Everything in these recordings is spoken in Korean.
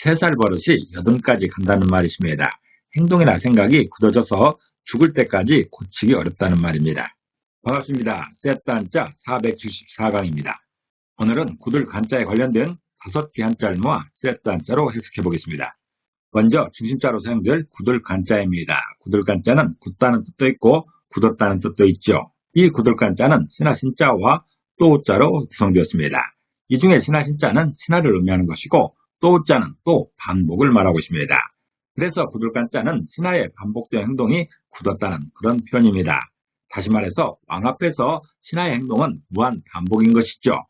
3살 버릇이 8까지 간다는 말이 있습니다. 행동이나 생각이 굳어져서 죽을 때까지 고치기 어렵다는 말입니다. 반갑습니다. 셋단자 474강입니다. 오늘은 굳을 간자에 관련된 5개 한자를 모아 셋단자로 해석해 보겠습니다. 먼저 중심자로 사용될 굳을 간자입니다. 굳을 간자는 굳다는 뜻도 있고 굳었다는 뜻도 있죠. 이 굳을 간자는 신하 신자와 또자로 구성되었습니다. 이 중에 신하 신자는 신하를 의미하는 것이고 또자는 또 반복을 말하고 있습니다. 그래서 굳을 간자는 신하의 반복된 행동이 굳었다는 그런 표현입니다. 다시 말해서 왕 앞에서 신하의 행동은 무한 반복인 것이죠.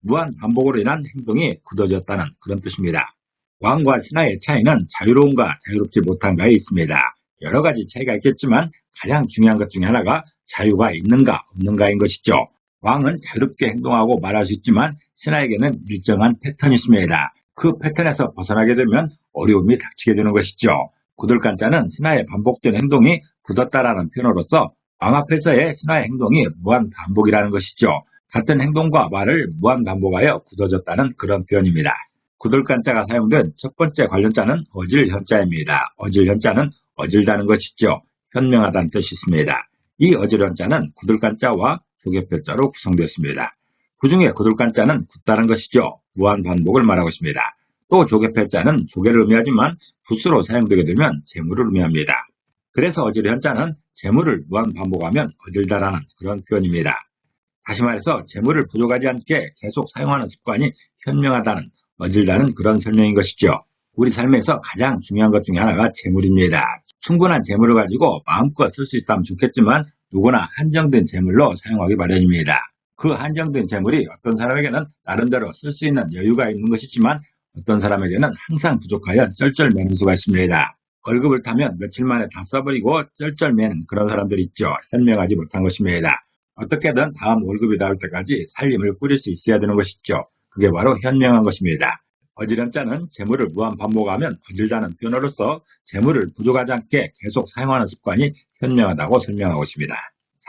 무한 반복으로 인한 행동이 굳어졌다는 그런 뜻입니다. 왕과 신하의 차이는 자유로움과 자유롭지 못한가에 있습니다. 여러 가지 차이가 있겠지만 가장 중요한 것 중에 하나가 자유가 있는가 없는가인 것이죠. 왕은 자유롭게 행동하고 말할 수 있지만 신하에게는 일정한 패턴이 있습니다. 그 패턴에서 벗어나게 되면 어려움이 닥치게 되는 것이죠. 굳을 간자는 신하의 반복된 행동이 굳었다라는 표현으로서 왕 앞에서의 신하의 행동이 무한 반복이라는 것이죠. 같은 행동과 말을 무한 반복하여 굳어졌다는 그런 표현입니다. 굳을 간자가 사용된 첫 번째 관련자는 어질 현자입니다. 어질 현자는 어질다는 것이죠. 현명하다는 뜻이 있습니다. 이 어질 현자는 굳을 간자와 조개표자로 구성되었습니다. 그 중에 굳을 간자는 굳다는 것이죠. 무한 반복을 말하고 있습니다. 또 조개표자는 조개를 의미하지만 붓으로 사용되게 되면 재물을 의미합니다. 그래서 어질 현자는 재물을 무한 반복하면 어질다라는 그런 표현입니다. 다시 말해서 재물을 부족하지 않게 계속 사용하는 습관이 현명하다는 어질다는 그런 설명인 것이죠. 우리 삶에서 가장 중요한 것 중에 하나가 재물입니다. 충분한 재물을 가지고 마음껏 쓸 수 있다면 좋겠지만 누구나 한정된 재물로 사용하기 마련입니다. 그 한정된 재물이 어떤 사람에게는 나름대로 쓸 수 있는 여유가 있는 것이지만 어떤 사람에게는 항상 부족하여 쩔쩔매는 수가 있습니다. 월급을 타면 며칠 만에 다 써버리고 쩔쩔매는 그런 사람들이 있죠. 현명하지 못한 것입니다. 어떻게든 다음 월급이 나올 때까지 살림을 꾸릴 수 있어야 되는 것이죠. 그게 바로 현명한 것입니다. 어질현자는 재물을 무한 반복하면 어질다는 표현으로서 재물을 부족하지 않게 계속 사용하는 습관이 현명하다고 설명하고 있습니다.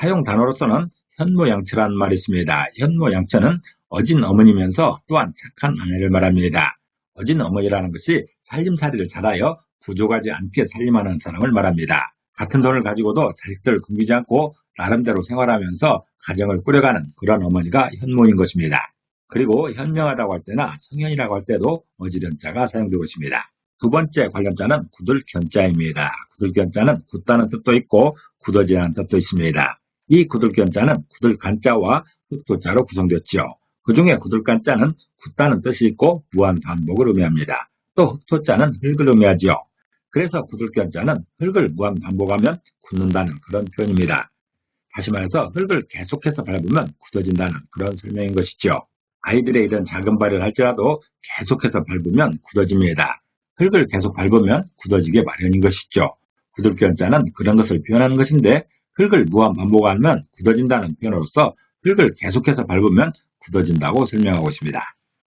사용 단어로서는 현모양처라는 말이 있습니다. 현모양처는 어진 어머니면서 또한 착한 아내를 말합니다. 어진 어머니라는 것이 살림살이를 잘하여 부족하지 않게 살림하는 사람을 말합니다. 같은 돈을 가지고도 자식들을 굶기지 않고 나름대로 생활하면서 가정을 꾸려가는 그런 어머니가 현모인 것입니다. 그리고 현명하다고 할 때나 성현이라고 할 때도 어질현자가 사용되고 있습니다. 두 번째 관련자는 굳을 견자입니다. 굳을 견자는 굳다는 뜻도 있고 굳어지라는 뜻도 있습니다. 이 굳을 견자는 굳을 간자와 흑도자로 구성되었죠. 그 중에 굳을 간자는 굳다는 뜻이 있고 무한 반복을 의미합니다. 또 흑토자는 흙을 의미하지요. 그래서 굳을 견자는 흙을 무한 반복하면 굳는다는 그런 표현입니다. 다시 말해서 흙을 계속해서 밟으면 굳어진다는 그런 설명인 것이죠. 아이들의 이런 작은 발을 할지라도 계속해서 밟으면 굳어집니다. 흙을 계속 밟으면 굳어지게 마련인 것이죠. 굳을 견자는 그런 것을 표현하는 것인데 흙을 무한 반복하면 굳어진다는 표현으로서 흙을 계속해서 밟으면 굳어진다고 설명하고 있습니다.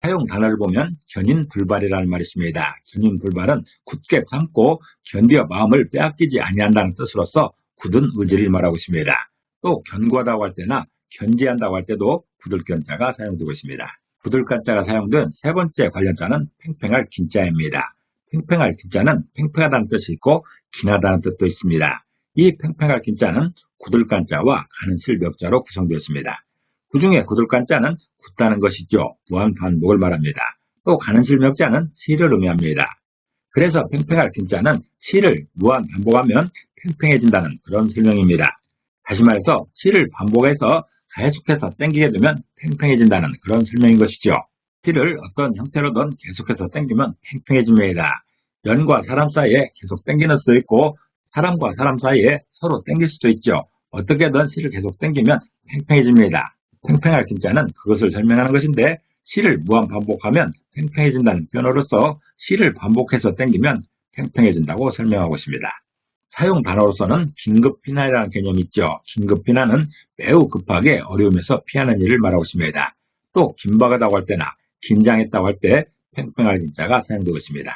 사용 단어를 보면 견인불발이라는 말이 있습니다. 견인불발은 굳게 참고 견디어 마음을 빼앗기지 아니한다는 뜻으로서 굳은 의지를 말하고 있습니다. 또 견고하다고 할 때나 견지한다고 할 때도 굳을 견자가 사용되고 있습니다. 굳을 간자가 사용된 세 번째 관련자는 팽팽할 긴자입니다. 팽팽할 긴자는 팽팽하다는 뜻이 있고 긴하다는 뜻도 있습니다. 이 팽팽할 긴자는 굳을 간자와 가는 실명자로 구성되었습니다. 그 중에 굳을 간자는 굳다는 것이죠. 무한 반복을 말합니다. 또 가는 실명자는 실을 의미합니다. 그래서 팽팽할 긴자는 실을 무한 반복하면 팽팽해진다는 그런 설명입니다. 다시 말해서 실을 반복해서 계속해서 당기게 되면 팽팽해진다는 그런 설명인 것이죠. 실을 어떤 형태로든 계속해서 당기면 팽팽해집니다. 연과 사람 사이에 계속 당기는 수도 있고 사람과 사람 사이에 서로 당길 수도 있죠. 어떻게든 실을 계속 당기면 팽팽해집니다. 팽팽할 긴자는 그것을 설명하는 것인데 실을 무한 반복하면 팽팽해진다는 표현으로서 실을 반복해서 당기면 팽팽해진다고 설명하고 있습니다. 사용 단어로서는 긴급 피난이라는 개념이 있죠. 긴급 피난은 매우 급하게 어려움에서 피하는 일을 말하고 있습니다. 또 긴박하다고 할 때나 긴장했다고 할 때 팽팽할 긴자가 사용되고 있습니다.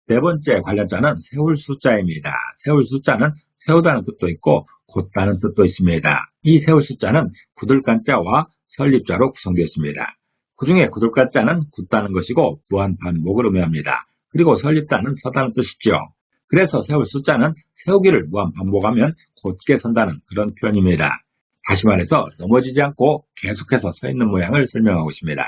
네 번째 관련자는 세울 숫자입니다. 세울 숫자는 세우다는 뜻도 있고 곧다는 뜻도 있습니다. 이 세울 숫자는 굳을 간자와 설립자로 구성되어 있습니다. 그 중에 굳을 간자는 굳다는 것이고 무한 반복을 의미합니다. 그리고 설립다는 서다는 뜻이죠. 그래서 세울 숫자는 세우기를 무한 반복하면 곧게 선다는 그런 표현입니다. 다시 말해서 넘어지지 않고 계속해서 서 있는 모양을 설명하고 있습니다.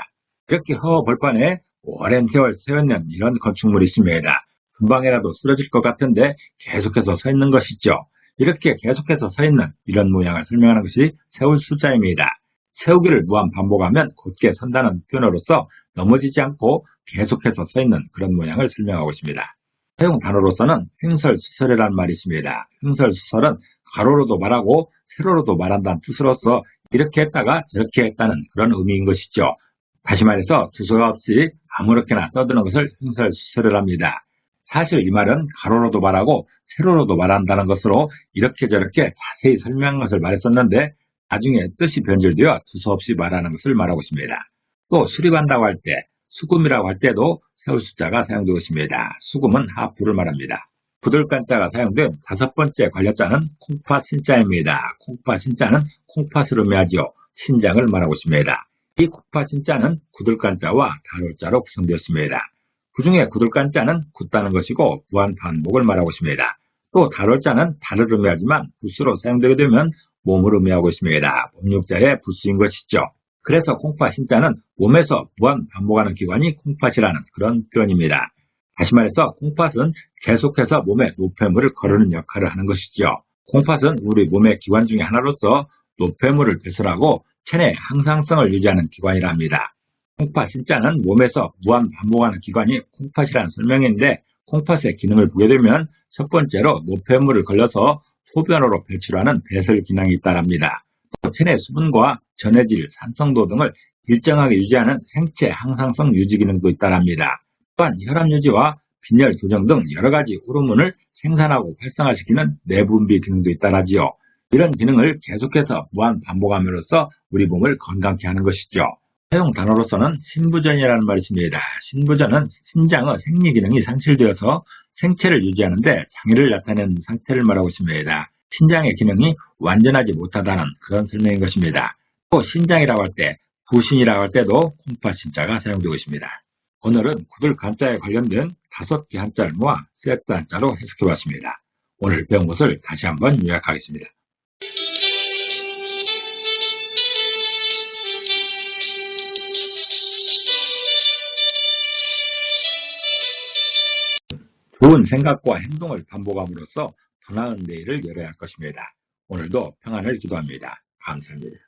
이렇게 허벌판에 오랜 세월 서 있는 이런 건축물이 있습니다. 금방이라도 쓰러질 것 같은데 계속해서 서 있는 것이죠. 이렇게 계속해서 서 있는 이런 모양을 설명하는 것이 세울 숫자입니다. 세우기를 무한 반복하면 곧게 선다는 표현으로서 넘어지지 않고 계속해서 서 있는 그런 모양을 설명하고 있습니다. 사용 단어로서는 횡설수설이라는 말이 있습니다. 횡설수설은 가로로도 말하고 세로로도 말한다는 뜻으로서 이렇게 했다가 저렇게 했다는 그런 의미인 것이죠. 다시 말해서 주소가 없이 아무렇게나 떠드는 것을 횡설수설이랍니다. 사실 이 말은 가로로도 말하고 세로로도 말한다는 것으로 이렇게 저렇게 자세히 설명한 것을 말했었는데 나중에 뜻이 변질되어 주소 없이 말하는 것을 말하고 있습니다. 또 수립한다고 할 때, 수금이라고 할 때도 세울 숫자가 사용되고 있습니다. 수금은 하프를 말합니다. 부들간자가 사용된 다섯 번째 관료자는 콩팥 신자입니다. 콩팥 신자는 콩팥을 의미하지요. 신장을 말하고 있습니다. 이 콩팥 신자는 구들간자와 다롤자로 구성되었습니다. 그 중에 구들간자는 굳다는 것이고 무한 반복을 말하고 있습니다. 또 다롤자는 달을 의미하지만 부수로 사용되게 되면 몸을 의미하고 있습니다. 몸육자의 부수인 것이죠. 그래서 콩팥 신자는 몸에서 무한 반복하는 기관이 콩팥이라는 그런 표현입니다. 다시 말해서 콩팥은 계속해서 몸에 노폐물을 거르는 역할을 하는 것이죠. 콩팥은 우리 몸의 기관 중에 하나로서 노폐물을 배설하고 체내 항상성을 유지하는 기관이라 합니다. 콩팥 신자는 몸에서 무한 반복하는 기관이 콩팥이라는 설명인데 콩팥의 기능을 보게 되면 첫 번째로 노폐물을 걸러서 소변으로 배출하는 배설 기능이 있다랍니다. 또 체내 수분과 전해질, 산성도 등을 일정하게 유지하는 생체 항상성 유지 기능도 있다랍니다. 또한 혈압 유지와 빈혈 교정 등 여러 가지 호르몬을 생산하고 활성화시키는 내분비 기능도 있다라지요. 이런 기능을 계속해서 무한 반복함으로써 우리 몸을 건강케 하는 것이죠. 사용 단어로서는 신부전이라는 말이 있습니다. 신부전은 신장의 생리 기능이 상실되어서 생체를 유지하는 데 장애를 나타내는 상태를 말하고 있습니다. 신장의 기능이 완전하지 못하다는 그런 설명인 것입니다. 또 신장이라고 할 때, 부신이라고 할 때도 콩팥 신자가 사용되고 있습니다. 오늘은 구들 간자에 관련된 5개 한자를 모아 세트 한자로 해석해봤습니다. 오늘 배운 것을 다시 한번 요약하겠습니다. 좋은 생각과 행동을 반복함으로써 더 나은 내일을 열어야 할 것입니다. 오늘도 평안을 기도합니다. 감사합니다.